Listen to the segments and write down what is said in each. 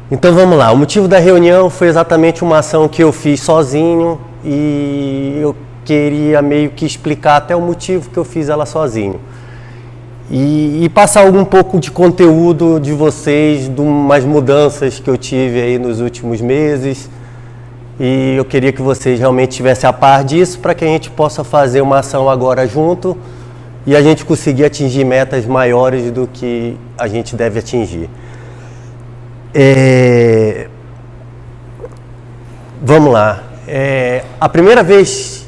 Então vamos lá, o motivo da reunião foi exatamente uma ação que eu fiz sozinho e eu queria meio que explicar até o motivo que eu fiz ela sozinho. E passar algum pouco de conteúdo de vocês, de umas mudanças que eu tive aí nos últimos meses. E eu queria que vocês realmente estivessem a par disso para que a gente possa fazer uma ação agora junto e a gente conseguir atingir metas maiores do que a gente deve atingir. Vamos lá. A primeira vez,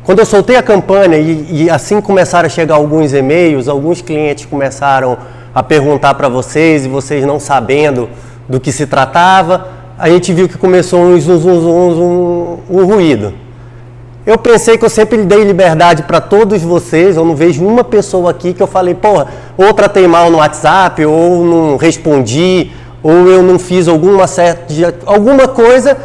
quando eu soltei a campanha e assim começaram a chegar alguns e-mails, alguns clientes começaram a perguntar para vocês e vocês não sabendo do que se tratava, a gente viu que começou um ruído. Eu pensei que eu sempre dei liberdade para todos vocês, eu não vejo uma pessoa aqui que eu falei, porra, ou tratei mal no WhatsApp, ou não respondi, ou eu não fiz alguma coisa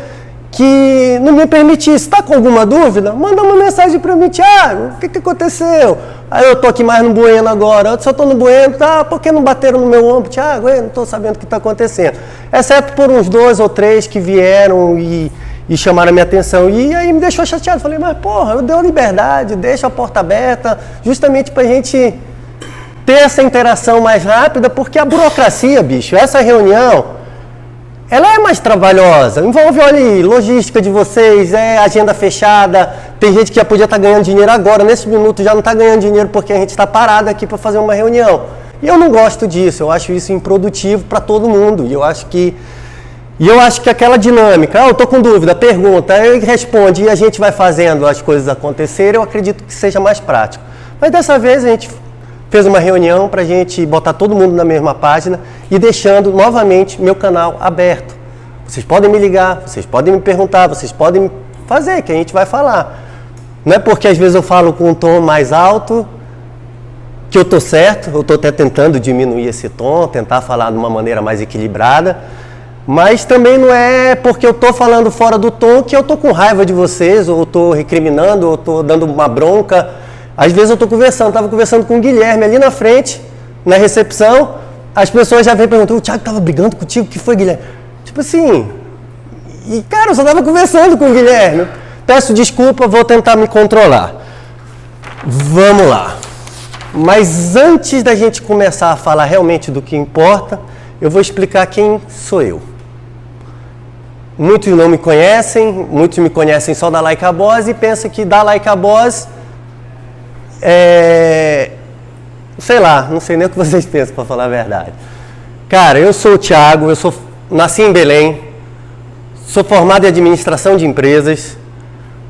que não me permitisse. Está com alguma dúvida? Manda uma mensagem para mim, Thiago, o que aconteceu? Aí eu estou aqui mais no Bueno agora, eu só estou no Bueno, tá? Por que não bateram no meu ombro? Thiago, eu não estou sabendo o que está acontecendo. Exceto por uns 2 ou 3 que vieram e chamaram a minha atenção. E aí me deixou chateado. Falei, mas porra, eu dei a liberdade, deixa a porta aberta, justamente para a gente ter essa interação mais rápida, porque a burocracia, bicho, essa reunião, ela é mais trabalhosa, envolve, olha, logística de vocês, agenda fechada, tem gente que já podia estar ganhando dinheiro agora, nesse minuto já não está ganhando dinheiro porque a gente está parado aqui para fazer uma reunião. E eu não gosto disso, eu acho isso improdutivo para todo mundo, e eu acho que aquela dinâmica, eu estou com dúvida, pergunta, ele responde e a gente vai fazendo as coisas acontecerem, eu acredito que seja mais prático. Mas dessa vez a gente fez uma reunião para a gente botar todo mundo na mesma página e deixando novamente meu canal aberto. Vocês podem me ligar, vocês podem me perguntar, vocês podem fazer, que a gente vai falar. Não é porque às vezes eu falo com um tom mais alto que eu estou certo, eu estou até tentando diminuir esse tom, tentar falar de uma maneira mais equilibrada, mas também não é porque eu estou falando fora do tom que eu estou com raiva de vocês, ou estou recriminando, ou estou dando uma bronca. Às vezes eu estou conversando, estava conversando com o Guilherme ali na frente, na recepção, as pessoas já vêm perguntando, o Thiago estava brigando contigo, o que foi, Guilherme? Tipo assim, e cara, eu só estava conversando com o Guilherme. Peço desculpa, vou tentar me controlar. Vamos lá. Mas antes da gente começar a falar realmente do que importa, eu vou explicar quem sou eu. Muitos não me conhecem, muitos me conhecem só da Like a Boss e pensam que da Like a Boss sei lá, não sei nem o que vocês pensam, para falar a verdade. Cara, eu sou o Thiago, nasci em Belém, sou formado em administração de empresas.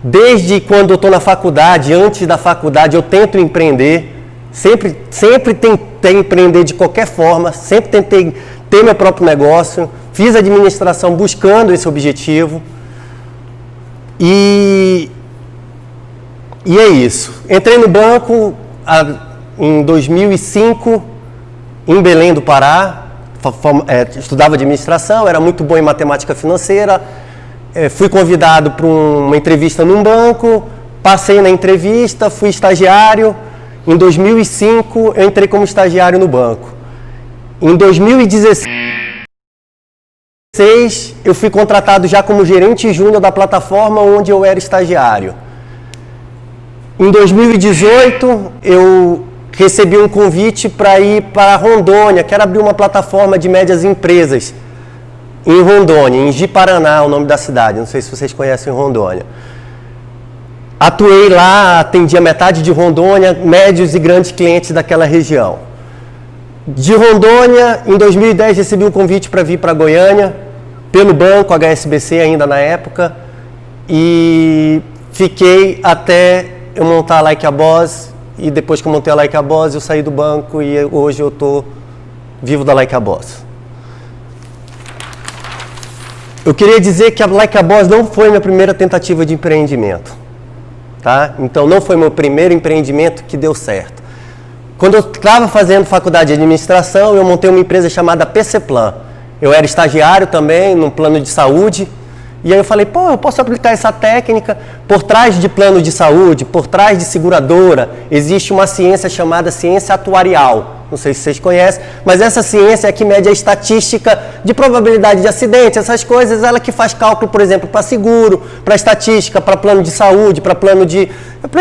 Desde quando eu estou na faculdade, antes da faculdade, eu tento empreender. Sempre tentei empreender de qualquer forma, sempre tentei ter meu próprio negócio. Fiz administração buscando esse objetivo. E é isso. Entrei no banco em 2005, em Belém do Pará. Estudava administração, era muito bom em matemática financeira. Fui convidado para uma entrevista num banco, passei na entrevista, fui estagiário. Em 2005, eu entrei como estagiário no banco. Em 2016, eu fui contratado já como gerente júnior da plataforma onde eu era estagiário. Em 2018, eu recebi um convite para ir para Rondônia, quero abrir uma plataforma de médias empresas em Rondônia, em Ji-Paraná, o nome da cidade, não sei se vocês conhecem Rondônia. Atuei lá, atendi a metade de Rondônia, médios e grandes clientes daquela região. De Rondônia, em 2010, recebi um convite para vir para Goiânia, pelo banco HSBC ainda na época, e fiquei até eu montar a Like a Boss, e depois que eu montei a Like a Boss, eu saí do banco e hoje eu estou vivo da Like a Boss. Eu queria dizer que a Like a Boss não foi minha primeira tentativa de empreendimento, tá? Então não foi meu primeiro empreendimento que deu certo. Quando eu estava fazendo faculdade de administração, eu montei uma empresa chamada PC Plan. Eu era estagiário também, num plano de saúde, e aí eu falei, pô, eu posso aplicar essa técnica. Por trás de plano de saúde, por trás de seguradora, existe uma ciência chamada ciência atuarial. não sei se vocês conhecem, mas essa ciência é que mede a estatística de probabilidade de acidente, essas coisas, ela que faz cálculo, por exemplo, para seguro, para estatística, para plano de saúde, para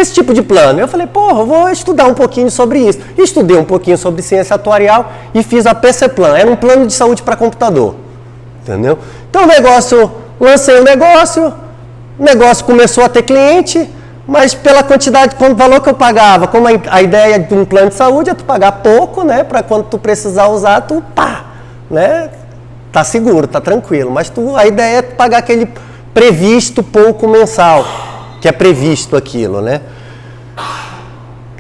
esse tipo de plano. Eu falei, porra, eu vou estudar um pouquinho sobre isso. Estudei um pouquinho sobre ciência atuarial e fiz a PC Plan, era um plano de saúde para computador, entendeu? Então lancei o negócio começou a ter cliente, mas pela quantidade, pelo valor que eu pagava, como a ideia de um plano de saúde é tu pagar pouco, né, para quando tu precisar usar, tu né, tá seguro, tá tranquilo, mas a ideia é tu pagar aquele previsto pouco mensal, que é previsto aquilo, né.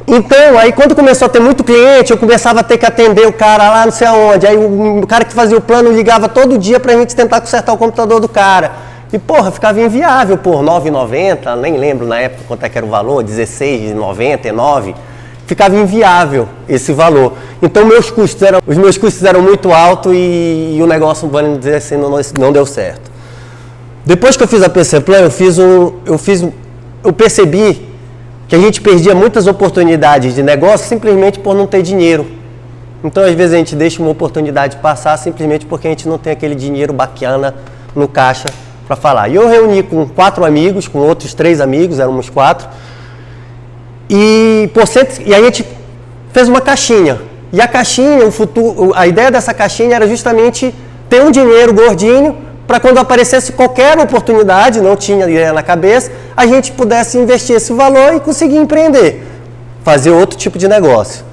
Então, aí quando começou a ter muito cliente, eu começava a ter que atender o cara lá não sei aonde, aí o cara que fazia o plano ligava todo dia pra gente tentar consertar o computador do cara. E, porra, ficava inviável, por R$ 9,90, nem lembro na época quanto é que era o valor, R$ 16,99, ficava inviável esse valor. Então, os meus custos eram muito altos e o negócio, vamos dizer assim, não deu certo. Depois que eu fiz a PC Plan, eu percebi que a gente perdia muitas oportunidades de negócio simplesmente por não ter dinheiro. Então, às vezes, a gente deixa uma oportunidade passar simplesmente porque a gente não tem aquele dinheiro bacana no caixa para falar. E eu reuni com 4 amigos, com outros 3 amigos, éramos 4, e a gente fez uma caixinha. E a caixinha, a ideia dessa caixinha era justamente ter um dinheiro gordinho para quando aparecesse qualquer oportunidade, não tinha ideia na cabeça, a gente pudesse investir esse valor e conseguir empreender, fazer outro tipo de negócio.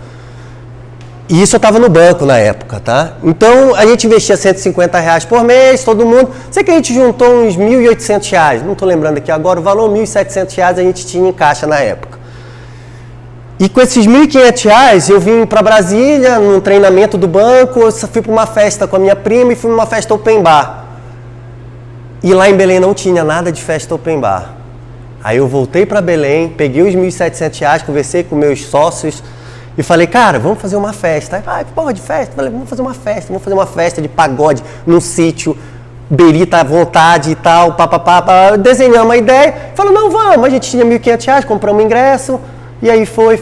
E isso eu estava no banco na época, tá? Então, a gente investia R$150 por mês, todo mundo. Sei que a gente juntou uns R$1.800, não estou lembrando aqui agora, o valor R$1.700 a gente tinha em caixa na época. E com esses R$1.500 eu vim para Brasília, num treinamento do banco, eu fui para uma festa com a minha prima e fui para uma festa open bar. E lá em Belém não tinha nada de festa open bar. Aí eu voltei para Belém, peguei os R$1.700, conversei com meus sócios, e falei, cara, vamos fazer uma festa. Aí, porra, de festa? Falei, vamos fazer uma festa de pagode num sítio, berita à vontade e tal, desenhamos uma ideia. Falou, não, vamos. A gente tinha R$1.500, compramos um ingresso, e aí foi,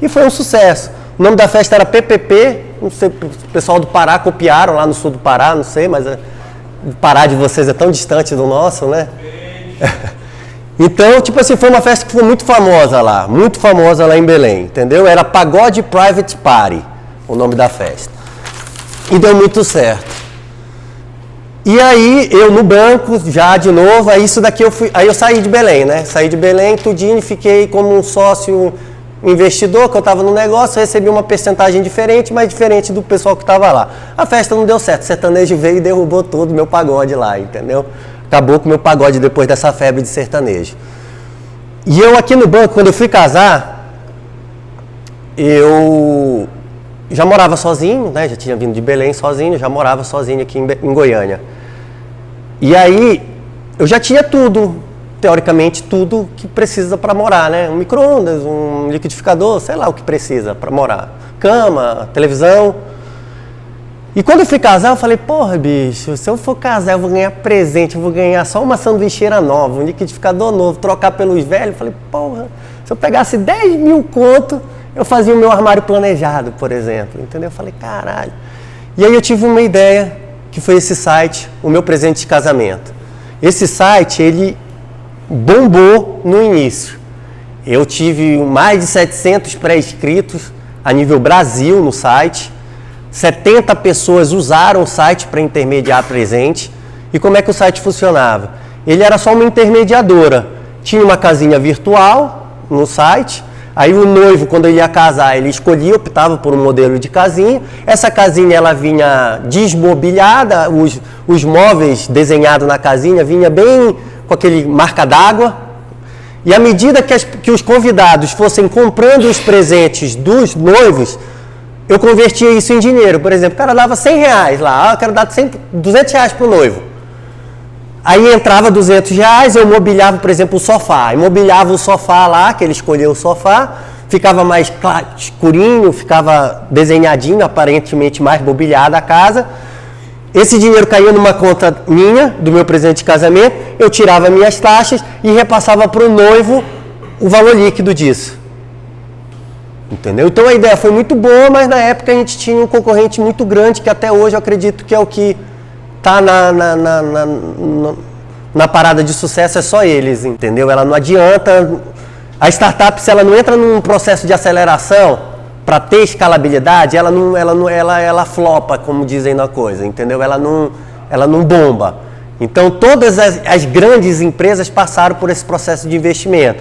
e foi um sucesso. O nome da festa era PPP, não sei, o pessoal do Pará copiaram, lá no sul do Pará, não sei, mas o Pará de vocês é tão distante do nosso, né? Então, tipo assim, foi uma festa que foi muito famosa lá em Belém, entendeu? Era Pagode Private Party, o nome da festa. E deu muito certo. E aí, eu no banco, já de novo, aí eu saí de Belém, né? Saí de Belém, tudinho, fiquei como um sócio investidor, que eu estava no negócio, recebi uma percentagem diferente, mas diferente do pessoal que estava lá. A festa não deu certo, o sertanejo veio e derrubou todo o meu pagode lá, entendeu? Acabou com o meu pagode depois dessa febre de sertanejo. E eu aqui no banco, quando eu fui casar, eu já morava sozinho, né? Já tinha vindo de Belém sozinho, já morava sozinho aqui em Goiânia. E aí, eu já tinha tudo, teoricamente, tudo que precisa para morar, né? Um micro-ondas, um liquidificador, sei lá o que precisa para morar. Cama, televisão. E quando eu fui casar, eu falei, porra, bicho, se eu for casar, eu vou ganhar presente, eu vou ganhar só uma sanduicheira nova, um liquidificador novo, trocar pelos velhos. Eu falei, porra, se eu pegasse 10 mil conto, eu fazia o meu armário planejado, por exemplo, entendeu? Eu falei, caralho. E aí eu tive uma ideia, que foi esse site, o meu presente de casamento. Esse site, ele bombou no início. Eu tive mais de 700 pré-inscritos a nível Brasil no site. 70 pessoas usaram o site para intermediar presente. E como é que o site funcionava? Ele era só uma intermediadora. Tinha uma casinha virtual no site. Aí o noivo, quando ele ia casar, ele escolhia, optava por um modelo de casinha. Essa casinha ela vinha desmobiliada, os móveis desenhados na casinha vinha bem com aquele marca d'água. E à medida que os convidados fossem comprando os presentes dos noivos, eu convertia isso em dinheiro. Por exemplo, o cara dava R$100 lá, eu quero dar R$200 para o noivo. Aí entrava R$200, eu mobiliava, por exemplo, o sofá. Eu mobiliava o sofá lá, que ele escolheu o sofá, ficava mais escurinho, ficava desenhadinho, aparentemente mais mobiliada a casa. Esse dinheiro caía numa conta minha, do meu presente de casamento, eu tirava minhas taxas e repassava para o noivo o valor líquido disso. Entendeu? Então a ideia foi muito boa, mas na época a gente tinha um concorrente muito grande, que até hoje eu acredito que é o que está na parada de sucesso, é só eles, entendeu? Ela não adianta. A startup, se ela não entra num processo de aceleração para ter escalabilidade, ela flopa, como dizem na coisa, entendeu? Ela não bomba. Então todas as grandes empresas passaram por esse processo de investimento.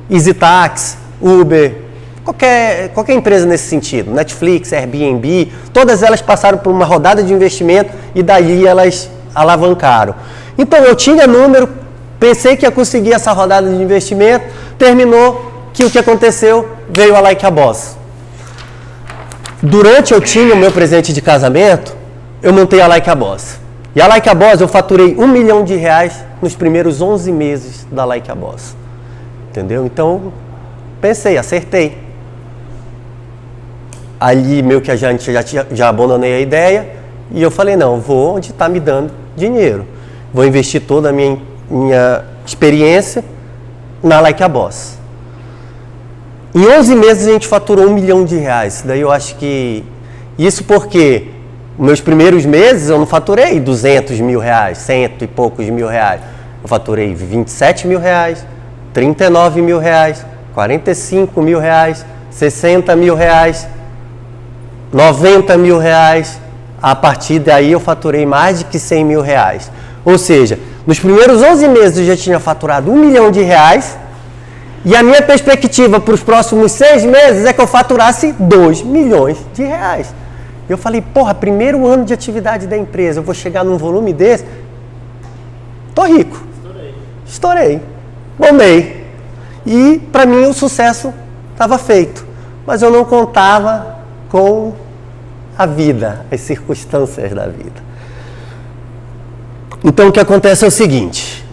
EasyTax, Uber, qualquer empresa nesse sentido, Netflix, Airbnb, todas elas passaram por uma rodada de investimento e daí elas alavancaram. Então eu tinha número, pensei que ia conseguir essa rodada de investimento, terminou que o que aconteceu, veio a Like a Boss. Durante eu tinha o meu presente de casamento, eu montei a Like a Boss. E a Like a Boss eu faturei R$1 milhão nos primeiros 11 meses da Like a Boss. Entendeu? Então, pensei, acertei. Ali meio que já abandonei a ideia e eu falei, não, vou onde está me dando dinheiro. Vou investir toda a minha experiência na Like a Boss. Em 11 meses a gente faturou R$1 milhão. Daí eu acho que... Isso porque meus primeiros meses eu não faturei 200 mil reais, cento e poucos mil reais. Eu faturei 27 mil reais, 39 mil reais, 45 mil reais, 60 mil reais, 90 mil reais. A partir daí eu faturei mais de que 100 mil reais. Ou seja, nos primeiros 11 meses eu já tinha faturado R$1 milhão e a minha perspectiva para os próximos 6 meses é que eu faturasse R$2 milhões. Eu falei, porra, primeiro ano de atividade da empresa, eu vou chegar num volume desse? Tô rico. Estourei. Bombei. E para mim o sucesso estava feito. Mas eu não contava com a vida, as circunstâncias da vida. Então o que acontece é o seguinte,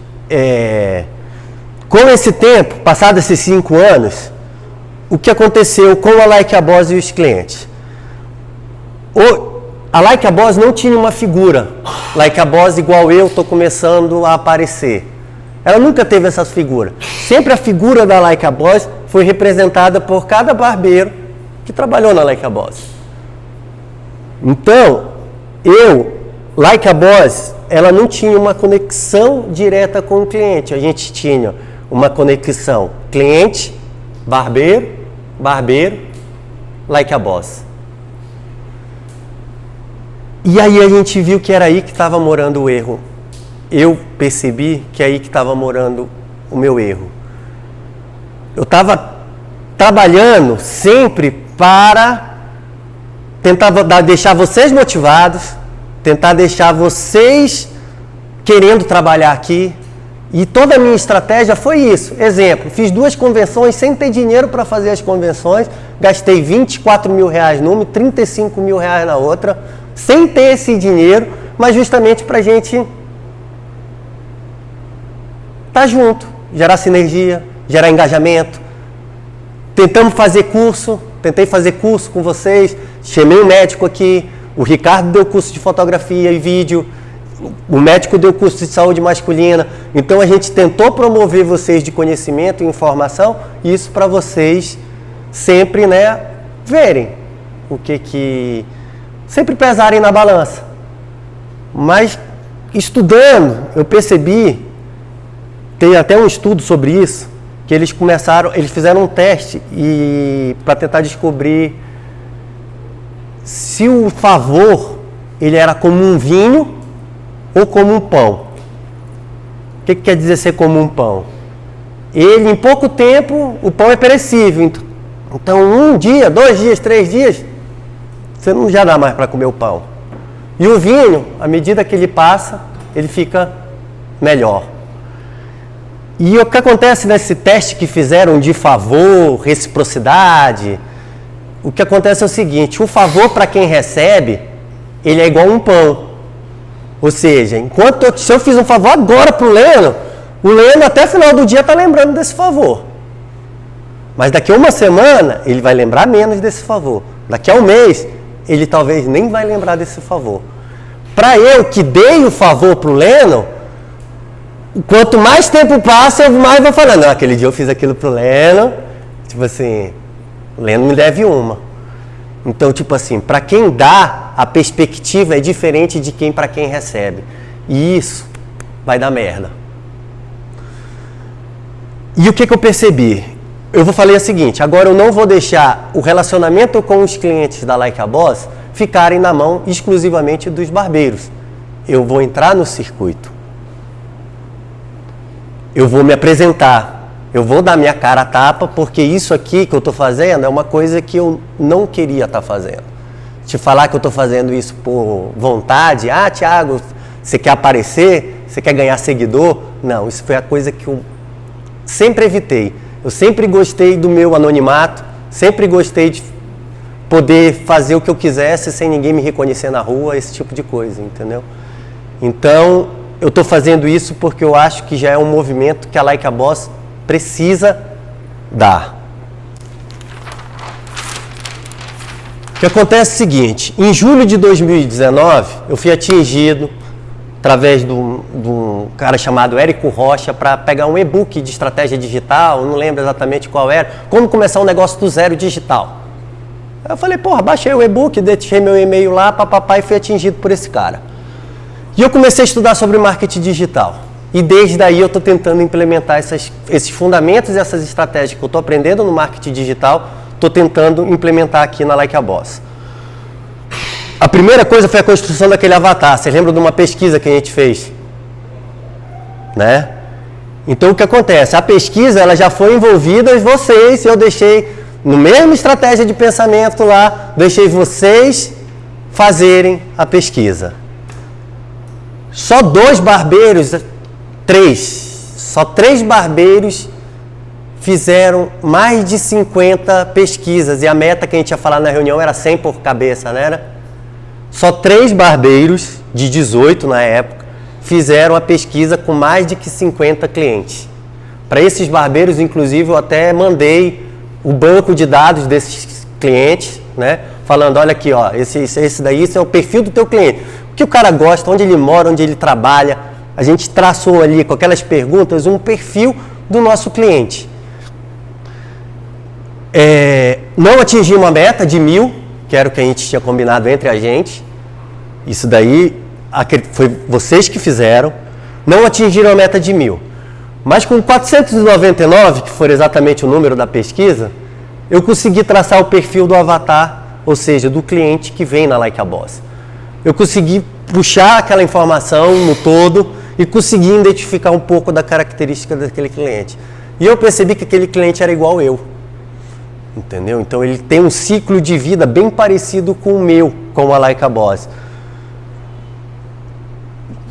com esse tempo, passados esses 5 anos, o que aconteceu com a Like a Boss e os clientes? A Like a Boss não tinha uma figura, Like a Boss igual eu estou começando a aparecer. Ela nunca teve essa figura. Sempre a figura da Like a Boss foi representada por cada barbeiro que trabalhou na Like a Boss. Então, Like a Boss, ela não tinha uma conexão direta com o cliente. A gente tinha uma conexão cliente, barbeiro, Like a Boss. E aí a gente viu que era aí que estava morando o erro. Eu percebi que é aí que estava morando o meu erro. Eu estava trabalhando sempre para tentar deixar vocês motivados, tentar deixar vocês querendo trabalhar aqui. E toda a minha estratégia foi isso. Exemplo, fiz 2 convenções sem ter dinheiro para fazer as convenções, gastei 24 mil reais numa e 35 mil reais na outra, sem ter esse dinheiro, mas justamente para a gente estar junto, gerar sinergia, gerar engajamento. Tentei fazer curso com vocês, chamei um médico aqui, o Ricardo deu curso de fotografia e vídeo, o médico deu curso de saúde masculina. Então a gente tentou promover vocês de conhecimento e informação, isso para vocês sempre, verem o que sempre pesarem na balança. Mas estudando, eu percebi, tem até um estudo sobre isso, que eles fizeram um teste para tentar descobrir se o favor ele era como um vinho ou como um pão. O que quer dizer ser como um pão? Em pouco tempo, o pão é perecível. Então, 1 dia, 2 dias, 3 dias, você não já dá mais para comer o pão. E o vinho, à medida que ele passa, ele fica melhor. E o que acontece nesse teste que fizeram de favor, reciprocidade, o que acontece é o seguinte, o favor para quem recebe, ele é igual um pão. Ou seja, se eu fiz um favor agora para o Leno até o final do dia está lembrando desse favor. Mas daqui a uma semana, ele vai lembrar menos desse favor. Daqui a um mês, ele talvez nem vai lembrar desse favor. Para eu que dei o favor para o Leno, quanto mais tempo passa, eu mais vou falando, aquele dia eu fiz aquilo pro Leno, tipo assim, O Leno me deve uma. Então, tipo assim, para quem dá, a perspectiva é diferente de para quem recebe. E isso vai dar merda. E o que eu percebi? Eu falei o seguinte, agora eu não vou deixar o relacionamento com os clientes da Like a Boss ficarem na mão exclusivamente dos barbeiros. Eu vou entrar no circuito. Eu vou me apresentar. Eu vou dar minha cara a tapa, porque isso aqui que eu estou fazendo é uma coisa que eu não queria estar fazendo. Te falar que eu estou fazendo isso por vontade, Thiago, você quer aparecer? Você quer ganhar seguidor? Não, isso foi a coisa que eu sempre evitei. Eu sempre gostei do meu anonimato, sempre gostei de poder fazer o que eu quisesse sem ninguém me reconhecer na rua, esse tipo de coisa, entendeu? Então, eu estou fazendo isso porque eu acho que já é um movimento que a Like a Boss precisa dar. O que acontece é o seguinte, em julho de 2019, eu fui atingido através de um cara chamado Érico Rocha para pegar um e-book de estratégia digital, não lembro exatamente qual era, como começar um negócio do zero digital. Eu falei, baixei o e-book, deixei meu e-mail lá, papapá, e fui atingido por esse cara. E eu comecei a estudar sobre marketing digital. E desde aí eu estou tentando implementar esses fundamentos e essas estratégias que eu estou aprendendo no marketing digital, estou tentando implementar aqui na Like a Boss. A primeira coisa foi a construção daquele avatar. Você lembra de uma pesquisa que a gente fez? Né? Então o que acontece? A pesquisa ela já foi envolvida em vocês, eu deixei, no mesmo estratégia de pensamento lá, deixei vocês fazerem a pesquisa. Só 2 barbeiros, 3, só 3 barbeiros fizeram mais de 50 pesquisas, e a meta que a gente ia falar na reunião era 100 por cabeça, não era? Só 3 barbeiros, de 18 na época, fizeram a pesquisa com mais de 50 clientes. Para esses barbeiros, inclusive, eu até mandei o banco de dados desses clientes, né? Falando, olha aqui, ó, esse daí esse é o perfil do teu cliente. O que o cara gosta, onde ele mora, onde ele trabalha. A gente traçou ali, com aquelas perguntas, um perfil do nosso cliente. Não atingimos a meta de 1.000, que era o que a gente tinha combinado entre a gente. Isso daí foi vocês que fizeram. Não atingiram a meta de 1.000. Mas com 499, que foi exatamente o número da pesquisa, eu consegui traçar o perfil do avatar, ou seja, do cliente que vem na Like a Boss. Eu consegui puxar aquela informação no todo e consegui identificar um pouco da característica daquele cliente. E eu percebi que aquele cliente era igual eu. Entendeu? Então ele tem um ciclo de vida bem parecido com o meu, com a Like a Boss.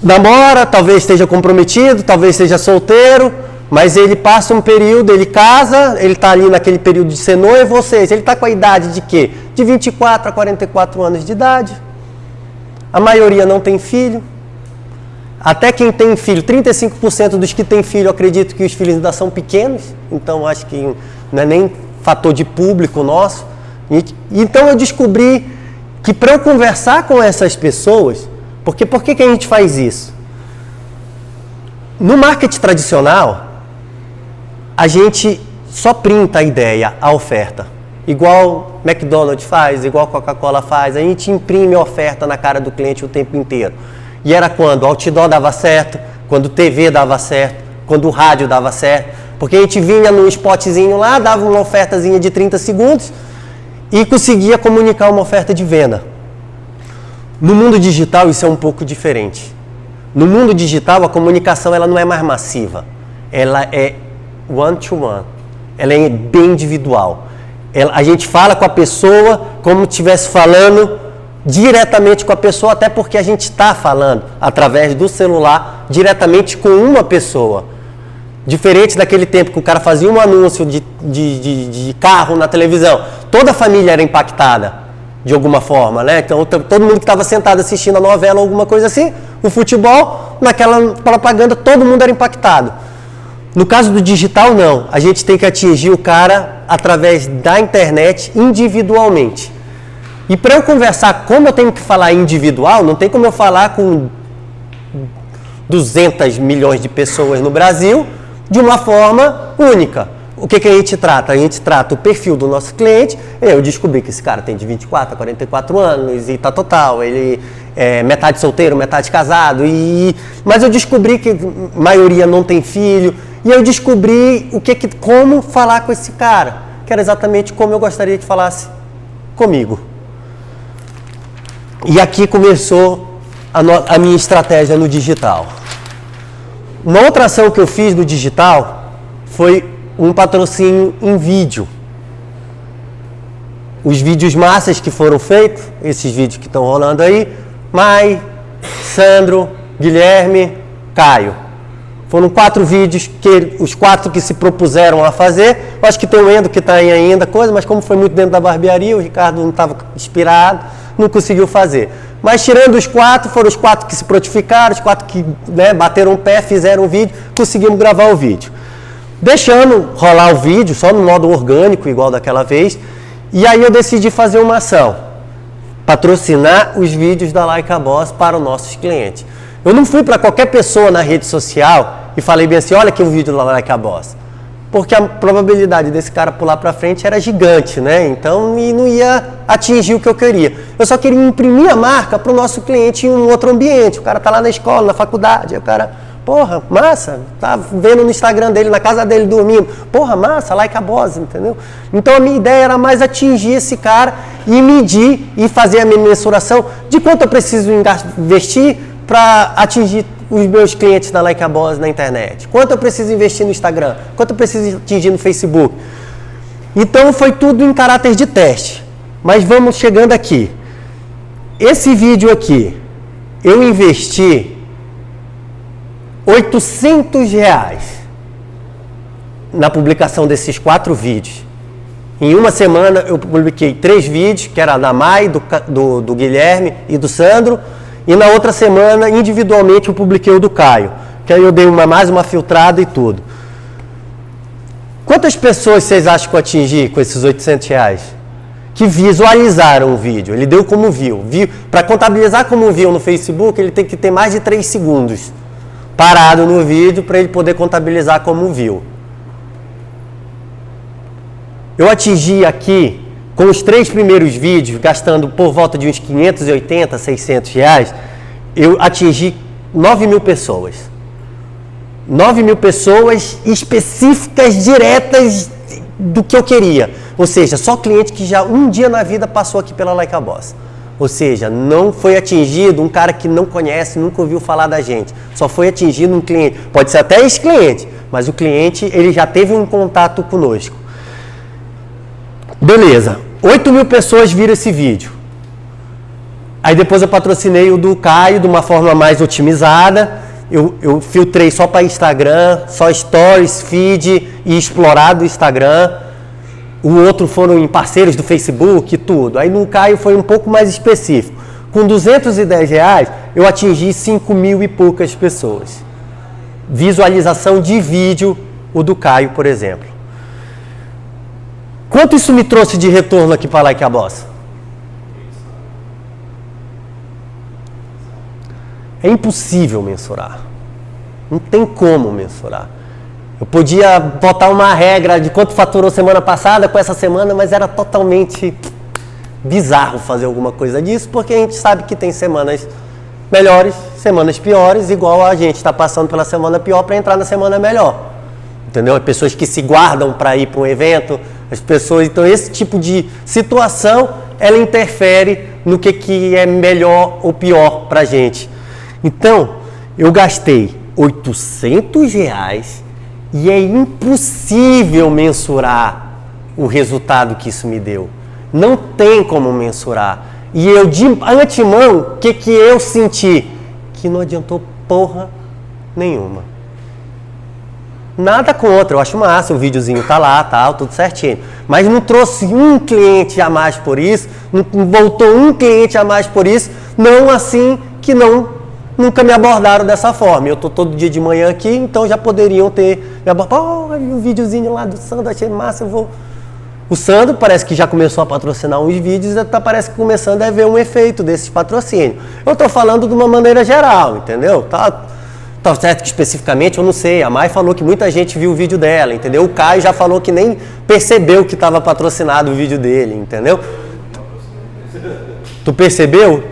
Namora, talvez esteja comprometido, talvez esteja solteiro, mas ele passa um período, ele casa, ele está ali naquele período de ser noivo, ou seja, ele está com a idade de quê? De 24 a 44 anos de idade. A maioria não tem filho. Até quem tem filho, 35% dos que têm filho, eu acredito que os filhos ainda são pequenos, então acho que não é nem fator de público nosso. Então eu descobri que para eu conversar com essas pessoas, porque por que a gente faz isso? No marketing tradicional, a gente só printa a ideia, a oferta. Igual McDonald's faz, igual Coca-Cola faz, a gente imprime a oferta na cara do cliente o tempo inteiro. E era quando o outdoor dava certo, quando TV dava certo, quando o rádio dava certo. Porque a gente vinha num spotzinho lá, dava uma ofertazinha de 30 segundos e conseguia comunicar uma oferta de venda. No mundo digital isso é um pouco diferente. No mundo digital a comunicação ela não é mais massiva. Ela é one-to-one. Ela é bem individual. A gente fala com a pessoa como se estivesse falando diretamente com a pessoa, até porque a gente está falando através do celular diretamente com uma pessoa. Diferente daquele tempo que o cara fazia um anúncio de carro na televisão. Toda a família era impactada de alguma forma, né? Então todo mundo que estava sentado assistindo a novela ou alguma coisa assim, o futebol, naquela propaganda todo mundo era impactado. No caso do digital não, a gente tem que atingir o cara através da internet individualmente. E para eu conversar como eu tenho que falar individual, não tem como eu falar com 200 milhões de pessoas no Brasil de uma forma única. o que a gente trata? A gente trata o perfil do nosso cliente. Eu descobri que esse cara tem de 24 a 44 anos e tá total. Ele é metade solteiro, metade casado. Mas eu descobri que a maioria não tem filho. E eu descobri como falar com esse cara, que era exatamente como eu gostaria que falasse comigo. E aqui começou a minha estratégia no digital. Uma outra ação que eu fiz no digital foi um patrocínio em vídeo. Os vídeos massas que foram feitos, esses vídeos que estão rolando aí, Mai, Sandro, Guilherme, Caio. Foram 4 vídeos, os 4 que se propuseram a fazer. Eu acho que tem o Endo que está aí ainda, mas como foi muito dentro da barbearia, o Ricardo não estava inspirado, não conseguiu fazer. Mas tirando os 4, foram os 4 que se prontificaram, os 4 que bateram o pé, fizeram o vídeo, conseguimos gravar o vídeo. Deixando rolar o vídeo, só no modo orgânico, igual daquela vez, e aí eu decidi fazer uma ação, patrocinar os vídeos da Like a Boss para os nossos clientes. Eu não fui para qualquer pessoa na rede social e falei bem assim, olha aqui o vídeo da Like a Boss, porque a probabilidade desse cara pular para frente era gigante, né? Então não ia atingir o que eu queria. Eu só queria imprimir a marca para o nosso cliente em um outro ambiente. O cara tá lá na escola, na faculdade, aí o cara... Porra, massa, tá vendo no Instagram dele, na casa dele dormindo. Porra, massa, Like a Boss, entendeu? Então a minha ideia era mais atingir esse cara e medir e fazer a minha mensuração de quanto eu preciso investir para atingir os meus clientes da Like a Boss na internet. Quanto eu preciso investir no Instagram, quanto eu preciso atingir no Facebook. Então foi tudo em caráter de teste. Mas vamos chegando aqui. Esse vídeo aqui, eu investi R$800 na publicação desses 4 vídeos. Em uma semana eu publiquei 3 vídeos, que era da Mai, do Guilherme e do Sandro, e na outra semana, individualmente, eu publiquei o do Caio, que aí eu dei mais uma filtrada e tudo. Quantas pessoas vocês acham que eu atingi com esses R$800? Que visualizaram o vídeo, ele deu como view. Para contabilizar como view no Facebook, ele tem que ter mais de 3 segundos parado no vídeo para ele poder contabilizar como view. Eu atingi aqui, com os 3 primeiros vídeos, gastando por volta de uns 580, 600 reais, eu atingi 9.000 pessoas. 9.000 pessoas específicas, diretas do que eu queria. Ou seja, só cliente que já um dia na vida passou aqui pela Like a Boss. Ou seja, não foi atingido um cara que não conhece, nunca ouviu falar da gente. Só foi atingido um cliente. Pode ser até ex-cliente, mas o cliente ele já teve um contato conosco. Beleza, 8.000 pessoas viram esse vídeo. Aí depois eu patrocinei o do Caio de uma forma mais otimizada. Eu filtrei só para Instagram, só Stories, Feed e explorar do Instagram. O outro foram em parceiros do Facebook e tudo. Aí no Caio foi um pouco mais específico. Com R$210 eu atingi 5.000 e poucas pessoas. Visualização de vídeo, o do Caio, por exemplo. Quanto isso me trouxe de retorno aqui para Like a Boss? É impossível mensurar. Não tem como mensurar. Eu podia botar uma regra de quanto faturou semana passada com essa semana, mas era totalmente bizarro fazer alguma coisa disso, porque a gente sabe que tem semanas melhores, semanas piores, igual a gente está passando pela semana pior para entrar na semana melhor. Entendeu? Pessoas que se guardam para ir para um evento, as pessoas... Então, esse tipo de situação, ela interfere no que é melhor ou pior para a gente. Então, eu gastei R$800 e é impossível mensurar o resultado que isso me deu. Não tem como mensurar. E eu, de antemão, o que eu senti? Que não adiantou porra nenhuma. Nada contra, eu acho massa, o videozinho tá lá, tal, tudo certinho. Mas não trouxe um cliente a mais por isso, não voltou um cliente a mais por isso, não assim que nunca me abordaram dessa forma. Eu tô todo dia de manhã aqui, então já poderiam ter me abordado. Oh, um videozinho lá do Sandro, achei massa, eu vou... O Sandro parece que já começou a patrocinar uns vídeos e parece que começando a ver um efeito desses patrocínios. Eu tô falando de uma maneira geral, entendeu? tá certo que especificamente, eu não sei. A Mai falou que muita gente viu o vídeo dela, entendeu? O Caio já falou que nem percebeu que estava patrocinado o vídeo dele, entendeu? Tu percebeu?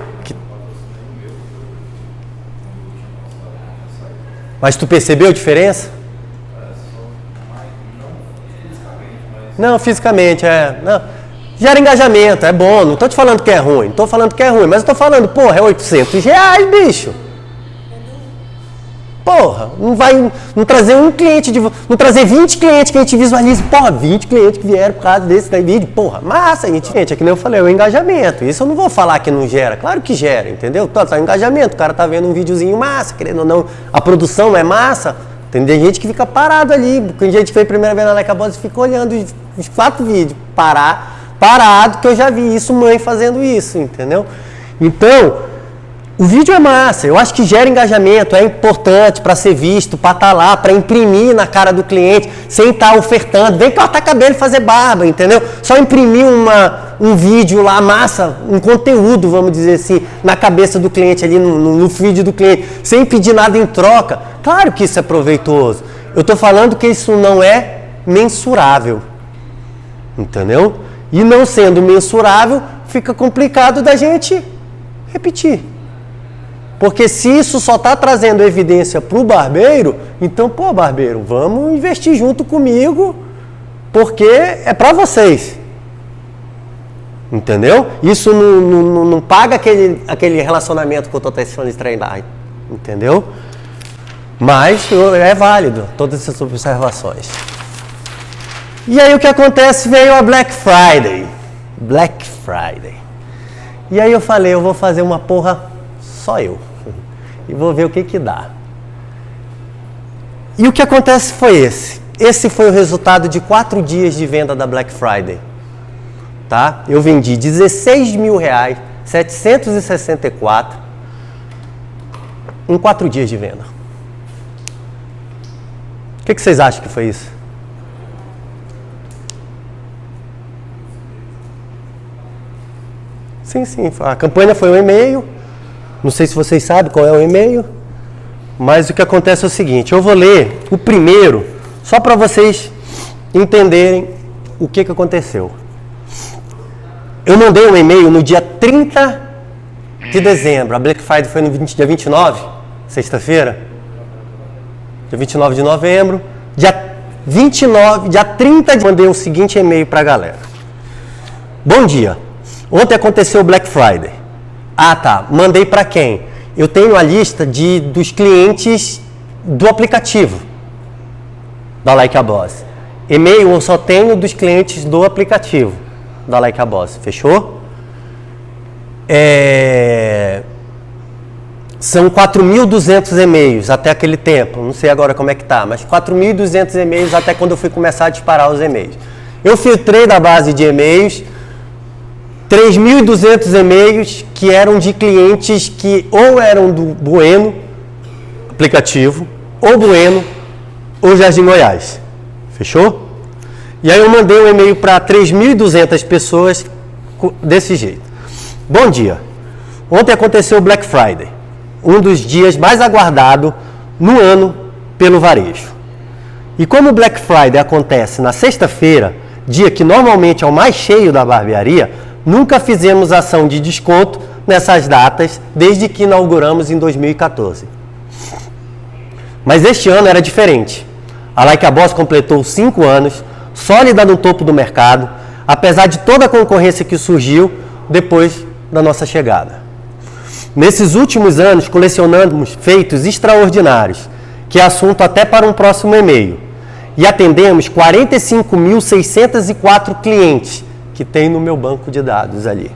Mas tu percebeu a diferença? Não, fisicamente, Não. Gera engajamento, é bom. Não tô te falando que é ruim, não tô falando que é ruim, mas eu tô falando, porra, é R$800, bicho. Porra, não vai não trazer um cliente, não trazer 20 clientes que a gente visualize. Porra, 20 clientes que vieram por causa desse vídeo. Porra, massa, gente, é que nem eu falei, é o engajamento. Isso eu não vou falar que não gera, claro que gera, entendeu? Tá o engajamento, o cara tá vendo um videozinho massa, querendo ou não, a produção não é massa. Tem gente que fica parado ali, tem gente que foi a primeira vez na Like a Boss e fica olhando os 4 vídeos, parado, que eu já vi isso, mãe fazendo isso, entendeu? Então, o vídeo é massa, eu acho que gera engajamento, é importante para ser visto, para estar lá, para imprimir na cara do cliente, sem estar ofertando, vem cortar cabelo e fazer barba, entendeu? Só imprimir um vídeo lá, massa, um conteúdo, vamos dizer assim, na cabeça do cliente ali, no feed do cliente, sem pedir nada em troca. Claro que isso é proveitoso. Eu estou falando que isso não é mensurável, entendeu? E não sendo mensurável, fica complicado da gente repetir. Porque se isso só está trazendo evidência para o barbeiro, então, pô, barbeiro, vamos investir junto comigo, porque é para vocês. Entendeu? Isso não paga aquele relacionamento que eu estou testando de treinar. Entendeu? Mas é válido, todas essas observações. E aí o que acontece? Veio a Black Friday. Black Friday. E aí eu falei, eu vou fazer uma porra só eu. E vou ver o que dá. E o que acontece foi esse. Esse foi o resultado de 4 dias de venda da Black Friday. Tá? Eu vendi R$16 mil, 764 em 4 dias de venda. O que vocês acham que foi isso? Sim, a campanha foi um e-mail. Não sei se vocês sabem qual é o e-mail, mas o que acontece é o seguinte, eu vou ler o primeiro, só para vocês entenderem o que aconteceu. Eu mandei um e-mail no dia 30 de dezembro, a Black Friday foi no dia 29, sexta-feira, dia 29 de novembro, dia 30 mandei o seguinte e-mail para a galera. Bom dia, ontem aconteceu o Black Friday. Ah, tá. Mandei para quem? Eu tenho a lista dos clientes do aplicativo da Like a Boss. E-mail eu só tenho dos clientes do aplicativo da Like a Boss. Fechou? São 4.200 e-mails até aquele tempo. Não sei agora como é que tá, mas 4.200 e-mails até quando eu fui começar a disparar os e-mails. Eu filtrei da base de e-mails 3.200 e-mails que eram de clientes que ou eram do Bueno, aplicativo, ou Bueno, ou Jardim Goiás. Fechou? E aí eu mandei um e-mail para 3.200 pessoas desse jeito. Bom dia. Ontem aconteceu o Black Friday, um dos dias mais aguardados no ano pelo varejo. E como o Black Friday acontece na sexta-feira, dia que normalmente é o mais cheio da barbearia, nunca fizemos ação de desconto nessas datas desde que inauguramos em 2014. Mas este ano era diferente. A Like a Boss completou 5 anos, sólida no topo do mercado, apesar de toda a concorrência que surgiu depois da nossa chegada. Nesses últimos anos, colecionamos feitos extraordinários, que é assunto até para um próximo e-mail, e atendemos 45.604 clientes, que tem no meu banco de dados ali.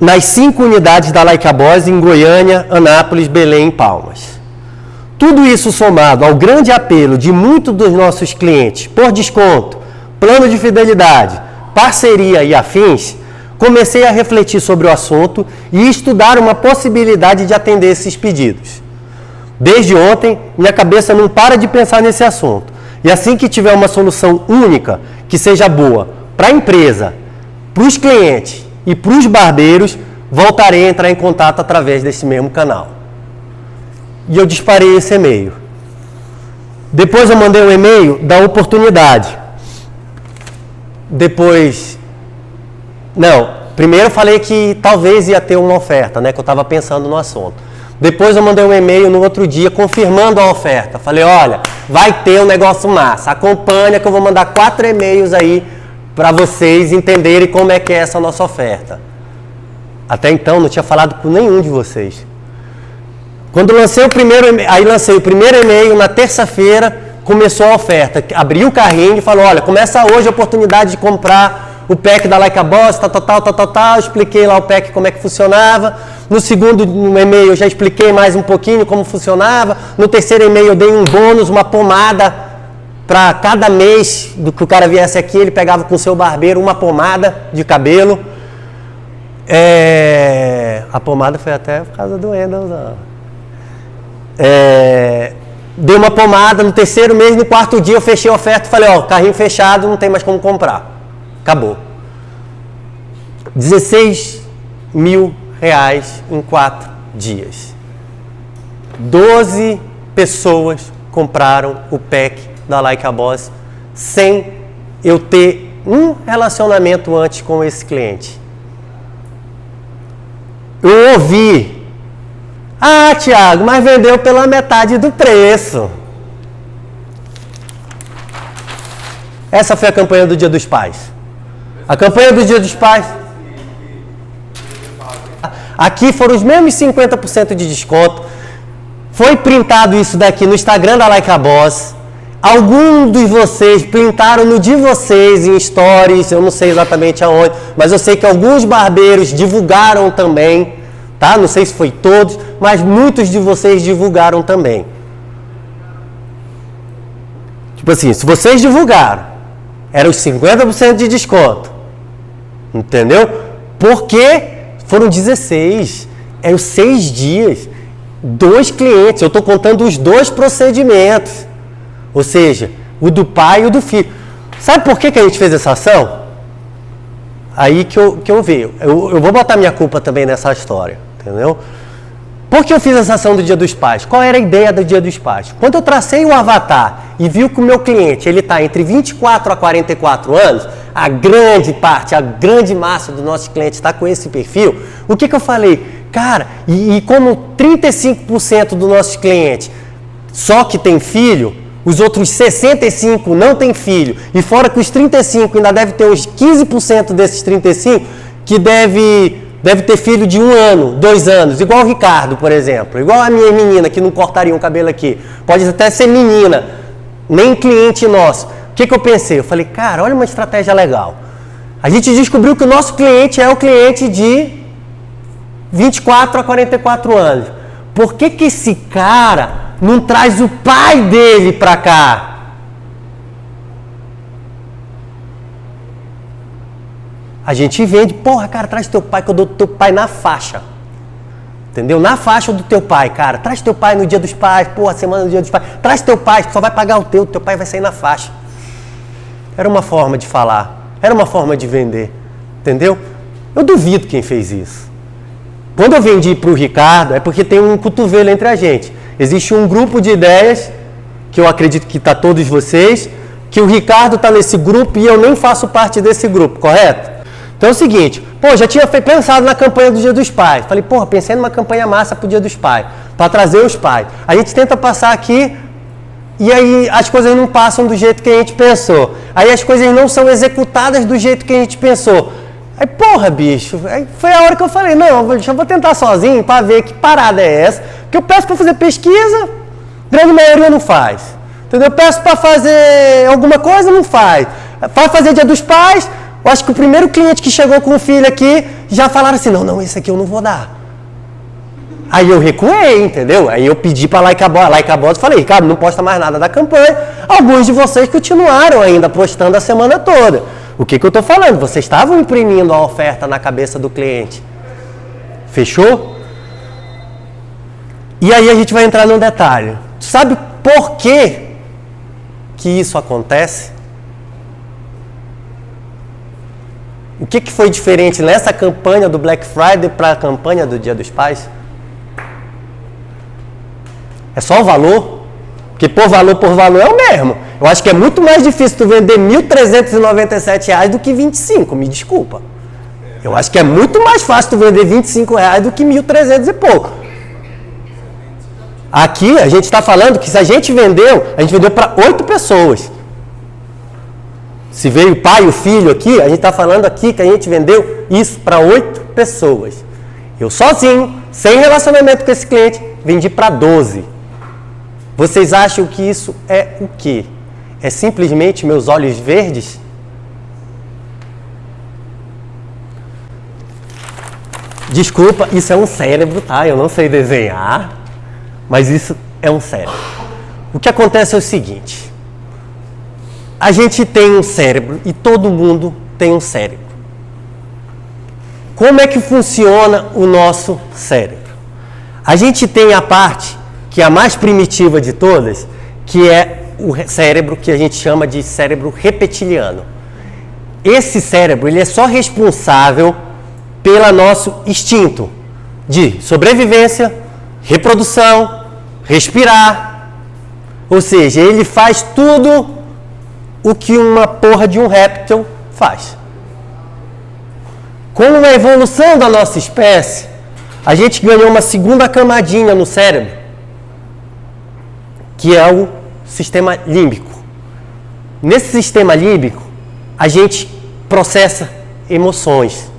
Nas 5 unidades da Like a Boss em Goiânia, Anápolis, Belém e Palmas. Tudo isso somado ao grande apelo de muitos dos nossos clientes por desconto, plano de fidelidade, parceria e afins, comecei a refletir sobre o assunto e estudar uma possibilidade de atender esses pedidos. Desde ontem, minha cabeça não para de pensar nesse assunto. E assim que tiver uma solução única, que seja boa para a empresa, para os clientes e para os barbeiros, voltarei a entrar em contato através desse mesmo canal. e eu disparei esse e-mail. Depois eu mandei um e-mail da oportunidade. Depois... Não, primeiro eu falei que talvez ia ter uma oferta, né? Que eu estava pensando no assunto. Depois eu mandei um e-mail no outro dia confirmando a oferta. Falei, olha, vai ter um negócio massa. Acompanha que eu vou mandar 4 e-mails aí para vocês entenderem como é que é essa nossa oferta. Até então não tinha falado com nenhum de vocês. Quando lancei o primeiro e-mail, aí lancei o primeiro e-mail na terça-feira, começou a oferta. Abri o carrinho e falou, olha, começa hoje a oportunidade de comprar o pack da Like a Boss, tal. Expliquei lá o pack como é que funcionava. No segundo e-mail eu já expliquei mais um pouquinho como funcionava. No terceiro e-mail eu dei um bônus, uma pomada, para cada mês do que o cara viesse aqui, ele pegava com o seu barbeiro uma pomada de cabelo. A pomada foi até por causa do Wendel. Dei uma pomada no terceiro mês, no quarto dia eu fechei a oferta e falei, ó, carrinho fechado, não tem mais como comprar. Acabou. R$16 mil em 4 dias. 12 pessoas compraram o pack da Like a Boss sem eu ter um relacionamento antes com esse cliente. Eu ouvi, Thiago, mas vendeu pela metade do preço. Essa foi a campanha do Dia dos Pais. A campanha do Dia dos Pais. Aqui foram os mesmos 50% de desconto. Foi printado isso daqui no Instagram da Like a Boss. Alguns de vocês printaram no de vocês em stories, eu não sei exatamente aonde, mas eu sei que alguns barbeiros divulgaram também, tá? Não sei se foi todos, mas muitos de vocês divulgaram também. Tipo assim, se vocês divulgaram, eram os 50% de desconto. Entendeu? Porque foram 16, os 6 dias, 2 clientes, eu estou contando os 2 procedimentos. Ou seja, o do pai e o do filho. Sabe por que a gente fez essa ação? Aí que eu vejo. Eu vou botar minha culpa também nessa história, entendeu? Por que eu fiz essa ação do Dia dos Pais? Qual era a ideia do Dia dos Pais? Quando eu tracei o avatar e vi que o meu cliente ele está entre 24 a 44 anos, a grande parte, a grande massa dos nossos clientes está com esse perfil, o que eu falei? Cara, e como 35% dos nossos clientes só que tem filho, os outros 65 não tem filho, e fora que os 35 ainda deve ter uns 15% desses 35 que deve ter filho de 1 ano, 2 anos, igual o Ricardo, por exemplo, igual a minha menina que não cortaria um cabelo aqui, pode até ser menina, nem cliente nosso. O que eu pensei? Eu falei, cara, olha uma estratégia legal. A gente descobriu que o nosso cliente é o cliente de 24 a 44 anos. Por que esse cara não traz o pai dele para cá? A gente vende, porra, cara, traz teu pai, que eu dou teu pai na faixa. Entendeu? Na faixa do teu pai, cara. Traz teu pai no Dia dos Pais, porra, semana do Dia dos Pais. Traz teu pai, só vai pagar o teu pai vai sair na faixa. Era uma forma de falar, era uma forma de vender, entendeu? Eu duvido quem fez isso. Quando eu vendi para o Ricardo, é porque tem um cotovelo entre a gente. Existe um grupo de ideias, que eu acredito que está todos vocês, que o Ricardo está nesse grupo e eu nem faço parte desse grupo, correto? Então é o seguinte, já tinha pensado na campanha do Dia dos Pais. Falei, pensei numa campanha massa para o Dia dos Pais, para trazer os pais. A gente tenta passar aqui e aí as coisas não passam do jeito que a gente pensou. Aí as coisas não são executadas do jeito que a gente pensou. Aí, bicho, aí foi a hora que eu falei, não, eu vou tentar sozinho para ver que parada é essa. Porque eu peço para fazer pesquisa, grande maioria não faz. Entendeu? Eu peço para fazer alguma coisa, não faz. Para fazer Dia dos Pais, eu acho que o primeiro cliente que chegou com o filho aqui, já falaram assim, não, esse aqui eu não vou dar. Aí eu recuei, entendeu? Aí eu pedi para a Like a Boss, falei, Ricardo, não posta mais nada da campanha. Alguns de vocês continuaram ainda postando a semana toda. O que eu estou falando? Vocês estavam imprimindo a oferta na cabeça do cliente. Fechou? E aí a gente vai entrar num detalhe. Sabe por que isso acontece? O que foi diferente nessa campanha do Black Friday para a campanha do Dia dos Pais? É só o valor? Porque por valor é o mesmo. Eu acho que é muito mais difícil tu vender R$ 1.397 do que 25, me desculpa. Eu acho que é muito mais fácil tu vender R$ 25 do que 1.300 e pouco. Aqui a gente está falando que se a gente vendeu para 8 pessoas. Se veio o pai e o filho aqui, a gente está falando aqui que a gente vendeu isso para 8 pessoas. Eu sozinho, sem relacionamento com esse cliente, vendi para 12. Vocês acham que isso é o quê? É simplesmente meus olhos verdes? Desculpa, isso é um cérebro, tá? Eu não sei desenhar, mas isso é um cérebro. O que acontece é o seguinte. A gente tem um cérebro e todo mundo tem um cérebro. Como é que funciona o nosso cérebro? A gente tem a parte que é a mais primitiva de todas, que é o cérebro que a gente chama de cérebro reptiliano. Esse cérebro ele é só responsável pelo nosso instinto de sobrevivência, reprodução, respirar. Ou seja, ele faz tudo o que uma porra de um réptil faz. Com a evolução da nossa espécie, a gente ganhou uma segunda camadinha no cérebro, que é o sistema límbico. Nesse sistema límbico, a gente processa emoções.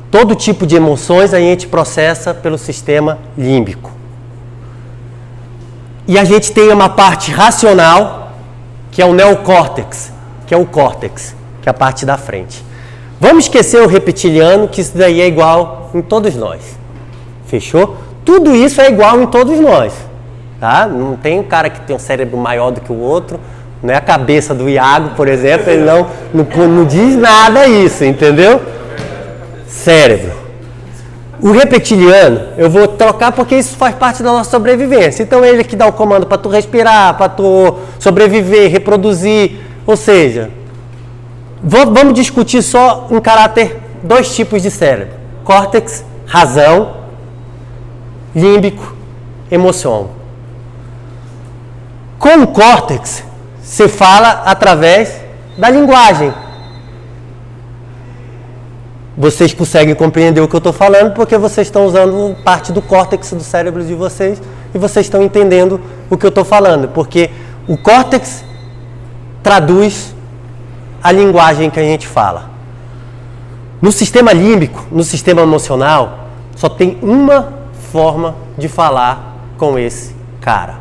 Todo tipo de emoções a gente processa pelo sistema límbico. E a gente tem uma parte racional, que é o neocórtex, que é o córtex, que é a parte da frente. Vamos esquecer o reptiliano, que isso daí é igual em todos nós. Fechou? Tudo isso é igual em todos nós. Tá? Não tem um cara que tem um cérebro maior do que o outro, não é a cabeça do Iago, por exemplo, ele não diz nada isso, entendeu? Cérebro. O reptiliano, eu vou trocar porque isso faz parte da nossa sobrevivência. Então ele que dá o comando para tu respirar, para tu sobreviver, reproduzir. Ou seja, vamos discutir só em caráter 2 tipos de cérebro. Córtex, razão, límbico, emoção. Com o córtex, você fala através da linguagem. Vocês conseguem compreender o que eu estou falando porque vocês estão usando parte do córtex do cérebro de vocês e vocês estão entendendo o que eu estou falando, porque o córtex traduz a linguagem que a gente fala. No sistema límbico, no sistema emocional, só tem uma forma de falar com esse cara.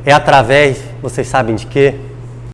É através, vocês sabem de quê?